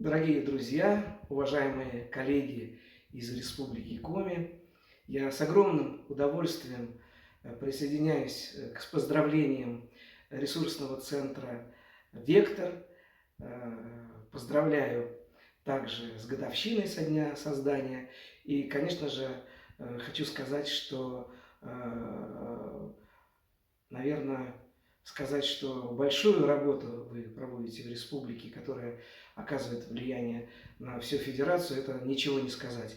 Дорогие друзья, уважаемые коллеги из Республики Коми, я с огромным удовольствием присоединяюсь к поздравлениям ресурсного центра «Вектор». Поздравляю также с годовщиной со дня создания. И, конечно же, хочу сказать, что, наверное, что большую работу вы проводите в республике, которая оказывает влияние на всю федерацию, это ничего не сказать.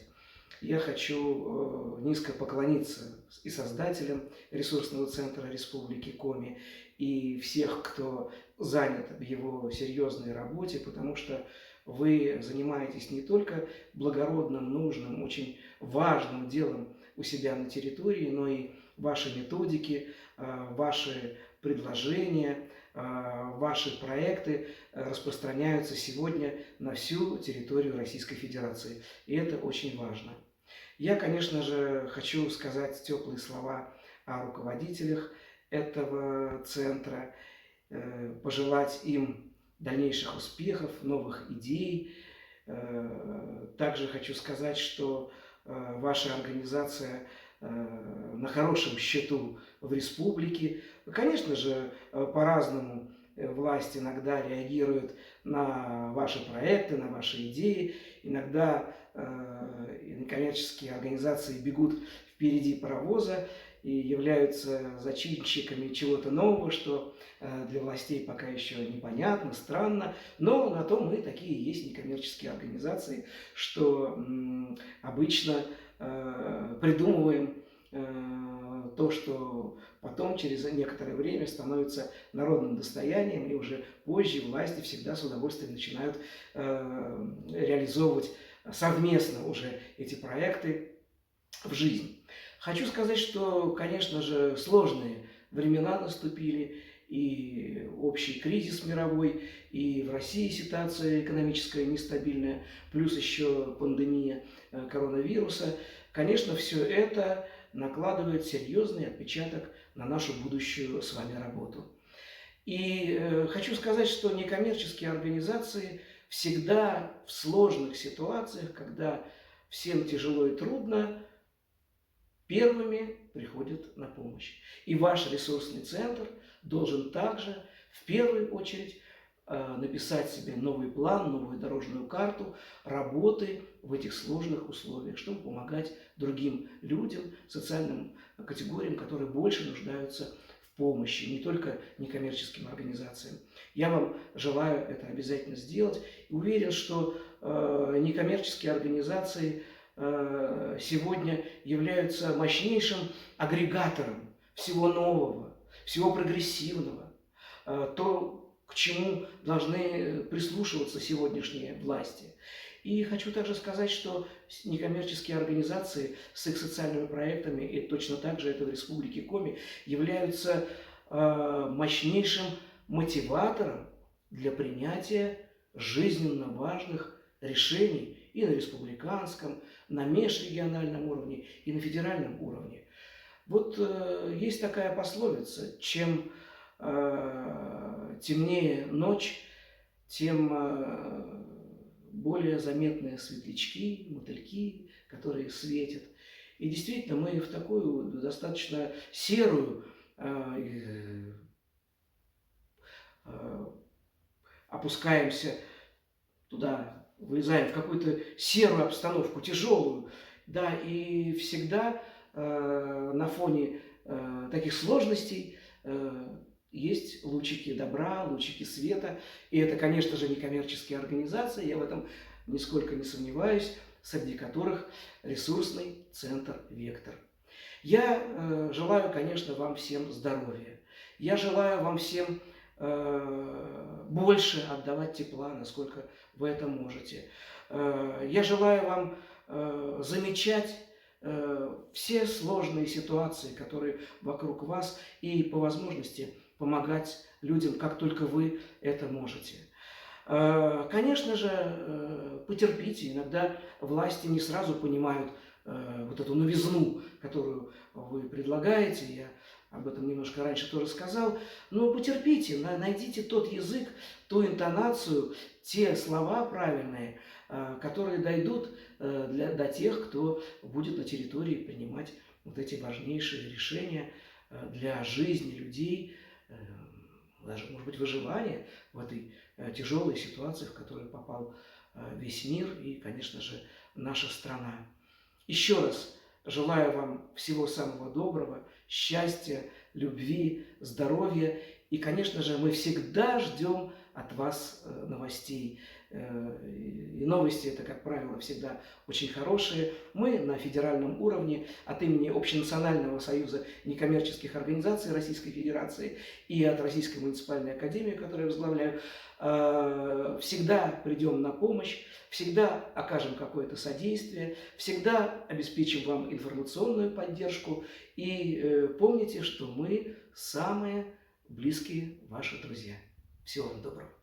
Я хочу низко поклониться и создателям ресурсного центра Республики Коми, и всех, кто занят в его серьезной работе, потому что вы занимаетесь не только благородным, нужным, очень важным делом у себя на территории, но и ваши методики, ваши предложения, ваши проекты распространяются сегодня на всю территорию Российской Федерации. И это очень важно. Я, конечно же, хочу сказать теплые слова о руководителях этого центра, пожелать им дальнейших успехов, новых идей. Также хочу сказать, что ваша организация на хорошем счету в республике. Конечно же, по-разному власть иногда реагирует на ваши проекты, на ваши идеи. Иногда некоммерческие организации бегут впереди паровоза и являются зачинщиками чего-то нового, что для властей пока еще непонятно, странно. Но на то мы такие есть некоммерческие организации, что обычно придумываем то, что потом через некоторое время становится народным достоянием, и уже позже власти всегда с удовольствием начинают реализовывать совместно уже эти проекты в жизнь. Хочу сказать, что, конечно же, сложные времена наступили, и общий кризис мировой, и в России ситуация экономическая нестабильная, плюс еще пандемия коронавируса. Конечно, все это накладывает серьезный отпечаток на нашу будущую с вами работу. И хочу сказать, что некоммерческие организации всегда в сложных ситуациях, когда всем тяжело и трудно, первыми приходят на помощь. И ваш ресурсный центр должен также в первую очередь написать себе новый план, новую дорожную карту работы в этих сложных условиях, чтобы помогать другим людям, социальным категориям, которые больше нуждаются в помощи, не только некоммерческим организациям. Я вам желаю это обязательно сделать. И уверен, что некоммерческие организации сегодня являются мощнейшим агрегатором всего нового, всего прогрессивного, то, к чему должны прислушиваться сегодняшние власти. И хочу также сказать, что некоммерческие организации с их социальными проектами, и точно так же это в Республике Коми, являются мощнейшим мотиватором для принятия жизненно важных решений и на республиканском, на межрегиональном уровне, и на федеральном уровне. Вот есть такая пословица: чем темнее ночь, тем более заметные светлячки, мотыльки, которые светят. И действительно, мы в такую достаточно серую, опускаемся туда, вылезаем в какую-то серую обстановку, тяжелую, да, и всегда на фоне таких сложностей есть лучики добра, лучики света. И это, конечно же, некоммерческие организации, я в этом нисколько не сомневаюсь, среди которых ресурсный центр «Вектор». Я желаю, конечно, вам всем здоровья. Я желаю вам всем больше отдавать тепла, насколько вы это можете. Я желаю вам замечать все сложные ситуации, которые вокруг вас, и по возможности помогать людям, как только вы это можете. Конечно же, потерпите. Иногда власти не сразу понимают вот эту новизну, которую вы предлагаете. Я об этом немножко раньше тоже сказал, но потерпите, найдите тот язык, ту интонацию, те слова правильные, которые дойдут до тех, кто будет на территории принимать вот эти важнейшие решения для жизни людей, даже, может быть, выживания в этой тяжелой ситуации, в которую попал весь мир и, конечно же, наша страна. Еще раз желаю вам всего самого доброго, счастья, любви, здоровья. И, конечно же, мы всегда ждем от вас новостей. И новости это, как правило, всегда очень хорошие. Мы на федеральном уровне от имени Общенационального союза некоммерческих организаций Российской Федерации и от Российской муниципальной академии, которую я возглавляю, всегда придем на помощь, всегда окажем какое-то содействие, всегда обеспечим вам информационную поддержку. И помните, что мы самые близкие ваши друзья. Всего вам доброго.